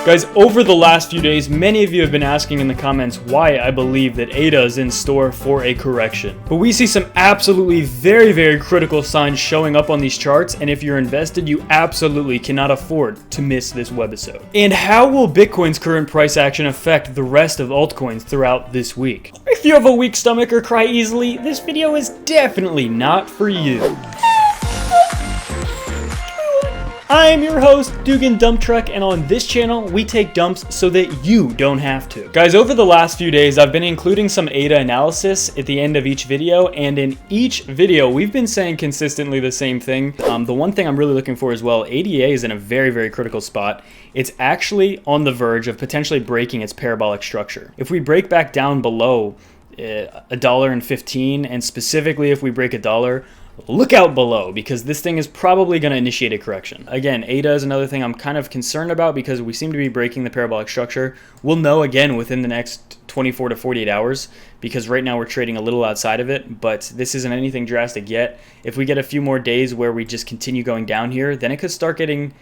Guys, over the last few days, many of you have been asking in the comments why I believe that ADA is in store for a correction. But we see some absolutely very critical signs showing up on these charts, and if you're invested, you absolutely cannot afford to miss this webisode. And how will Bitcoin's current price action affect the rest of altcoins throughout this week? If you have a weak stomach or cry easily, this video is definitely not for you. I'm your host, Dugan Dump Truck, and on this channel, we take dumps so that you don't have to. Guys, over the last few days, I've been including some ADA analysis at the end of each video, and in each video, we've been saying consistently the same thing. The one thing I'm really looking for as well, ADA is in a very critical spot. It's actually on the verge of potentially breaking its parabolic structure. If we break back down below $1.15, and specifically if we break $1, look out below, because this thing is probably going to initiate a correction. Again, ADA is another thing I'm kind of concerned about because we seem to be breaking the parabolic structure. We'll know again within the next 24 to 48 hours because right now we're trading a little outside of it, but this isn't anything drastic yet. If we get a few more days where we just continue going down here, then it could start getting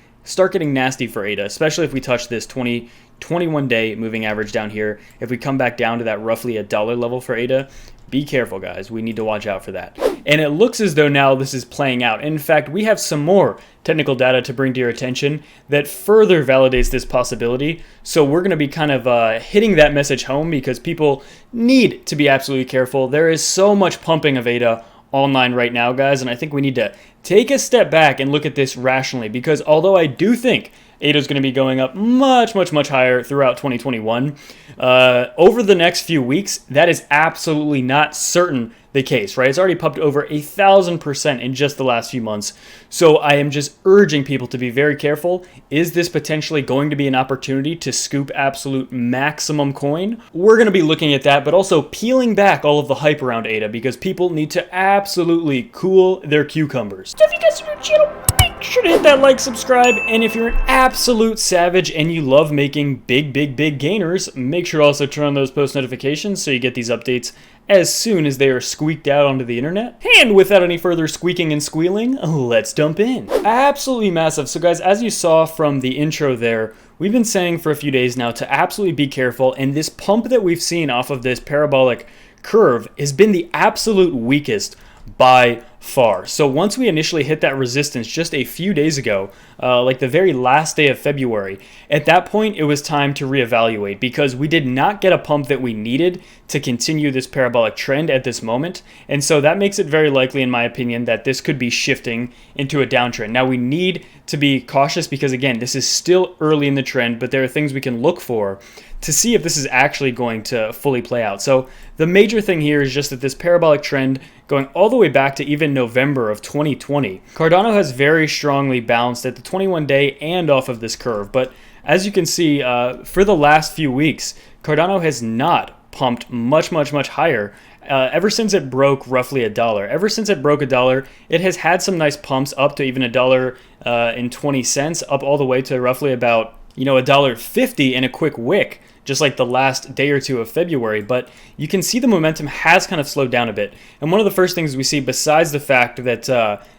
nasty for ADA, especially if we touch this 21 day moving average down here. If we come back down to that roughly $1 level for ADA, be careful, guys. We need to watch out for that. And it looks as though now this is playing out. In fact, we have some more technical data to bring to your attention that further validates this possibility. So we're going to be kind of hitting that message home because people need to be absolutely careful. There is so much pumping of ADA online right now, guys, and I think we need to take a step back and look at this rationally, because although I do think ADA is going to be going up much higher throughout 2021, over the next few weeks, that is absolutely not certain the case, right? It's already pumped over 1,000% in just the last few months. So I am just urging people to be very careful. Is this potentially going to be an opportunity to scoop absolute maximum coin? We're going to be looking at that, but also peeling back all of the hype around ADA because people need to absolutely cool their cucumbers. So if you guys are new to the channel, make sure to hit that like, subscribe, and if you're an absolute savage and you love making big gainers, make sure to also turn on those post notifications so you get these updates as soon as they are squeaked out onto the internet. And without any further squeaking and squealing, let's dump in. Absolutely massive. So guys, as you saw from the intro there, we've been saying for a few days now to absolutely be careful, and this pump that we've seen off of this parabolic curve has been the absolute weakest by far. So once we initially hit that resistance just a few days ago, like the very last day of February, at that point it was time to reevaluate because we did not get a pump that we needed to continue this parabolic trend at this moment. And so that makes it very likely, in my opinion, that this could be shifting into a downtrend. Now we need to be cautious because again, this is still early in the trend, but there are things we can look for to see if this is actually going to fully play out. So the major thing here is just that this parabolic trend going all the way back to even November of 2020, Cardano has very strongly bounced at the 21-day and off of this curve. But as you can see, for the last few weeks, Cardano has not pumped much higher. Ever since it broke roughly $1. Ever since it broke $1, it has had some nice pumps up to even $1.20, up all the way to roughly about $1.50 in a quick wick, just like the last day or two of February. But you can see the momentum has kind of slowed down a bit. And one of the first things we see, besides the fact that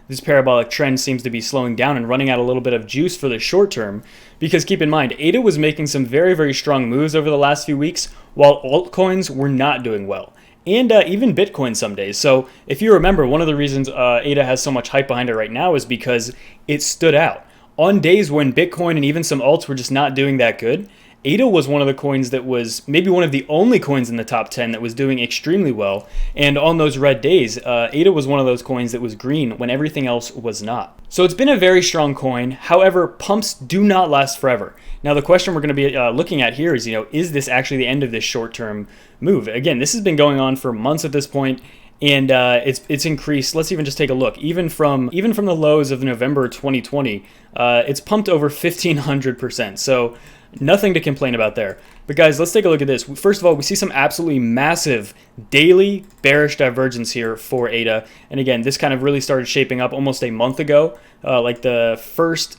this parabolic trend seems to be slowing down and running out a little bit of juice for the short term, because keep in mind, ADA was making some very strong moves over the last few weeks, while altcoins were not doing well. And even Bitcoin some days. So if you remember, one of the reasons ADA has so much hype behind it right now is because it stood out. On days when Bitcoin and even some alts were just not doing that good, ADA was one of the coins that was maybe one of the only coins in the top 10 that was doing extremely well. And on those red days, ADA was one of those coins that was green when everything else was not. So it's been a very strong coin. However, pumps do not last forever. Now, the question we're going to be looking at here is this actually the end of this short-term move? Again, this has been going on for months at this point. And it's increased. Let's even just take a look. Even from the lows of November 2020, it's pumped over 1,500%. So nothing to complain about there. But guys, let's take a look at this. First of all, we see some absolutely massive daily bearish divergence here for ADA. And again, this kind of really started shaping up almost a month ago, like the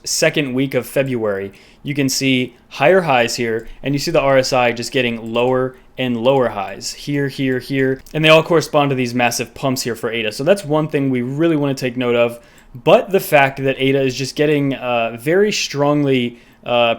second week of February. You can see higher highs here, and you see the RSI just getting lower and lower highs here, and they all correspond to these massive pumps here for ADA. So that's one thing we really want to take note of. But the fact that ADA is just getting very strongly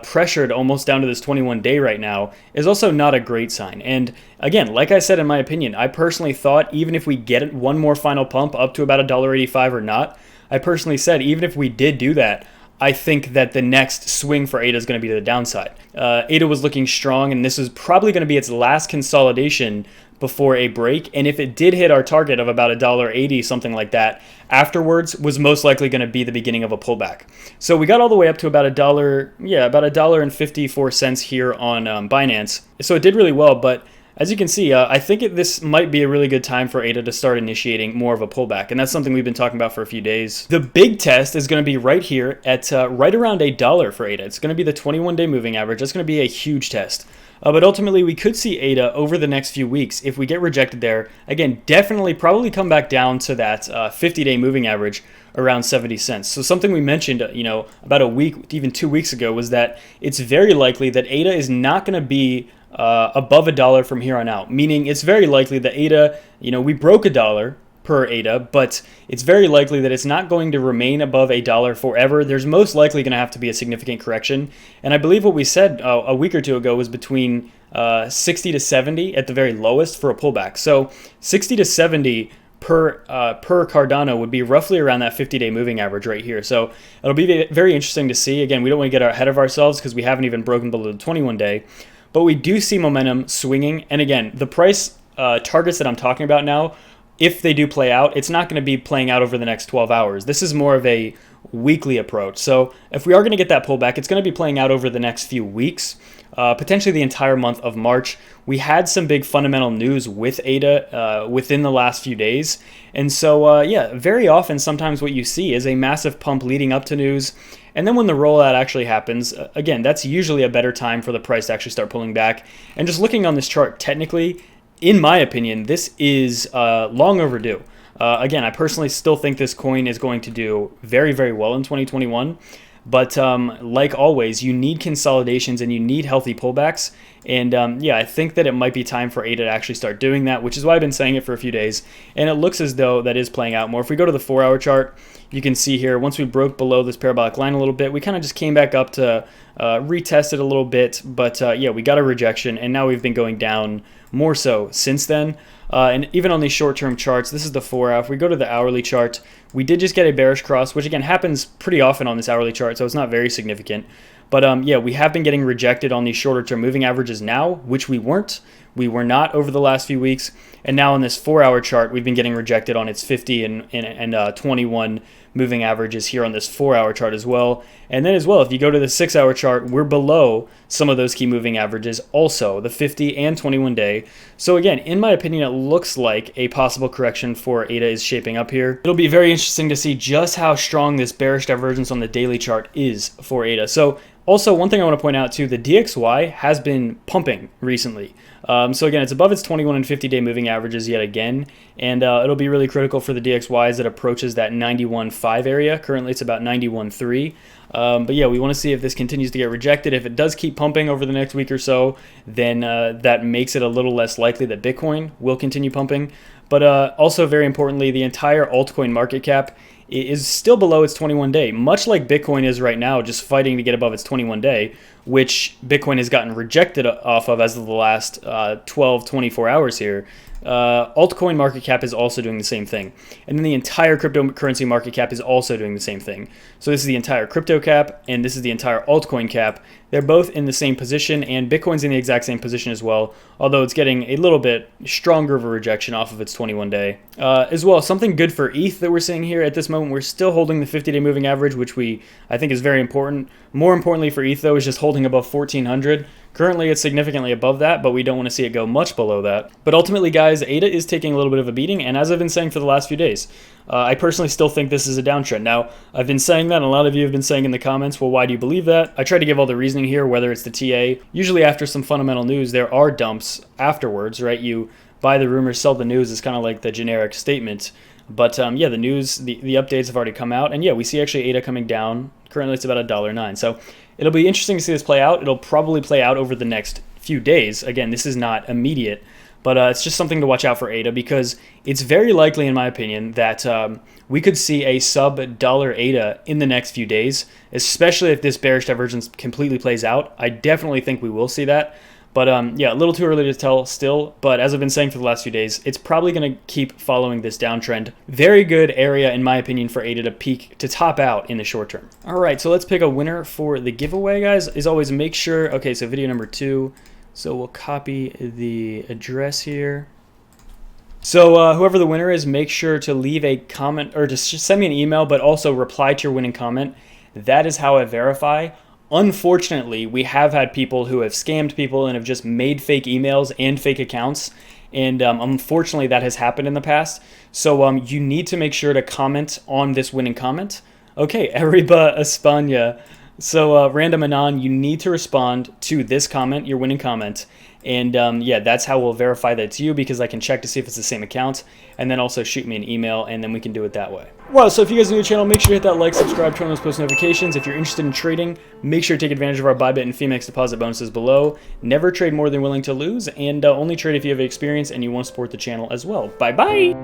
pressured almost down to this 21-day right now is also not a great sign. And again, like I said, in my opinion, I personally thought even if we get one more final pump up to about $1.85 or not, I personally said even if we did do that, I think that the next swing for ADA is going to be to the downside. ADA was looking strong, and this is probably going to be its last consolidation before a break. And if it did hit our target of about $1.80, something like that, afterwards was most likely going to be the beginning of a pullback. So we got all the way up to about about $1.54 here on Binance. So it did really well, but as you can see, I think this might be a really good time for ADA to start initiating more of a pullback, and that's something we've been talking about for a few days. The big test is going to be right here at right around $1 for ADA. It's going to be the 21-day moving average. That's going to be a huge test. But ultimately, we could see ADA over the next few weeks, if we get rejected there, again, definitely probably come back down to that 50-day moving average around 70 cents. So something we mentioned, about a week, even 2 weeks ago, was that it's very likely that ADA is not going to be above $1 from here on out, meaning it's very likely that ADA, we broke $1 per ADA, but it's very likely that it's not going to remain above $1 forever. There's most likely going to have to be a significant correction, and I believe what we said a week or two ago was between 60 to 70 at the very lowest for a pullback. So 60 to 70 per Cardano would be roughly around that 50-day moving average right here. So it'll be very interesting to see. Again, we don't want to get ahead of ourselves because we haven't even broken below the 21-day. But we do see momentum swinging. And again, the price targets that I'm talking about now, if they do play out, it's not going to be playing out over the next 12 hours. This is more of a weekly approach. So if we are going to get that pullback, it's going to be playing out over the next few weeks, potentially the entire month of March. We had some big fundamental news with ADA within the last few days. And so, very often, sometimes what you see is a massive pump leading up to news. And then when the rollout actually happens, again, that's usually a better time for the price to actually start pulling back. And just looking on this chart technically, in my opinion, this is long overdue. Again, I personally still think this coin is going to do very, very well in 2021. But like always, you need consolidations and you need healthy pullbacks. And I think that it might be time for ADA to actually start doing that, which is why I've been saying it for a few days. And it looks as though that is playing out more. If we go to the 4-hour chart, you can see here, once we broke below this parabolic line a little bit, we kind of just came back up to retest it a little bit. But we got a rejection, and now we've been going down more so since then. And even on these short-term charts, this is the 4-hour. If we go to the hourly chart, we did just get a bearish cross, which again happens pretty often on this hourly chart, so it's not very significant. But we have been getting rejected on these shorter-term moving averages now, which we weren't. We were not over the last few weeks. And now on this 4-hour chart, we've been getting rejected on its 50 and 21 moving averages here on this 4-hour chart as well. And then as well, if you go to the 6-hour chart, we're below some of those key moving averages also, the 50 and 21 day. So again, in my opinion, it looks like a possible correction for ADA is shaping up here. It'll be very interesting to see just how strong this bearish divergence on the daily chart is for ADA. So also, one thing I want to point out too, the DXY has been pumping recently. So again, it's above its 21 and 50-day moving averages yet again, and it'll be really critical for the DXY as it approaches that 91.5 area. Currently, it's about 91.3. But we want to see if this continues to get rejected. If it does keep pumping over the next week or so, then that makes it a little less likely that Bitcoin will continue pumping. But also, very importantly, the entire altcoin market cap is still below its 21-day, much like Bitcoin is right now, just fighting to get above its 21-day, which Bitcoin has gotten rejected off of as of the last 12, 24 hours here. Altcoin market cap is also doing the same thing. And then the entire cryptocurrency market cap is also doing the same thing. So this is the entire crypto cap, and this is the entire altcoin cap. They're both in the same position, and Bitcoin's in the exact same position as well, although it's getting a little bit stronger of a rejection off of its 21-day. As well, something good for ETH that we're seeing here at this moment, we're still holding the 50-day moving average, which I think is very important. More importantly for ETH, though, is just holding above 1,400. Currently, it's significantly above that, but we don't want to see it go much below that. But ultimately, guys, ADA is taking a little bit of a beating, and as I've been saying for the last few days, I personally still think this is a downtrend. Now, I've been saying that, and a lot of you have been saying in the comments, well, why do you believe that? I try to give all the reasoning here, whether it's the TA. Usually after some fundamental news, there are dumps afterwards, right? You buy the rumors, sell the news is kind of like the generic statement. But the news, the updates have already come out, and we see actually ADA coming down. Currently, it's about $1.09. So it'll be interesting to see this play out. It'll probably play out over the next few days. Again, this is not immediate. But it's just something to watch out for ADA, because it's very likely, in my opinion, that we could see a sub-dollar ADA in the next few days, especially if this bearish divergence completely plays out. I definitely think we will see that. But yeah, a little too early to tell still. But as I've been saying for the last few days, it's probably going to keep following this downtrend. Very good area, in my opinion, for ADA to peak, to top out in the short term. All right, so let's pick a winner for the giveaway, guys. As always, make sure, okay, so video number 2. So we'll copy the address here. So whoever the winner is, make sure to leave a comment, or just send me an email, but also reply to your winning comment. That is how I verify. Unfortunately, we have had people who have scammed people and have just made fake emails and fake accounts. And unfortunately, that has happened in the past. So you need to make sure to comment on this winning comment. Okay, Arriba España. So Random Anon, you need to respond to this comment, your winning comment. And yeah, that's how we'll verify that it's you, because I can check to see if it's the same account, and then also shoot me an email, and then we can do it that way. Well, so if you guys are new to the channel, make sure to hit that like, subscribe, turn on those post notifications. If you're interested in trading, make sure to take advantage of our Bybit and Phoenix deposit bonuses below. Never trade more than willing to lose, and only trade if you have experience and you want to support the channel as well. Bye-bye!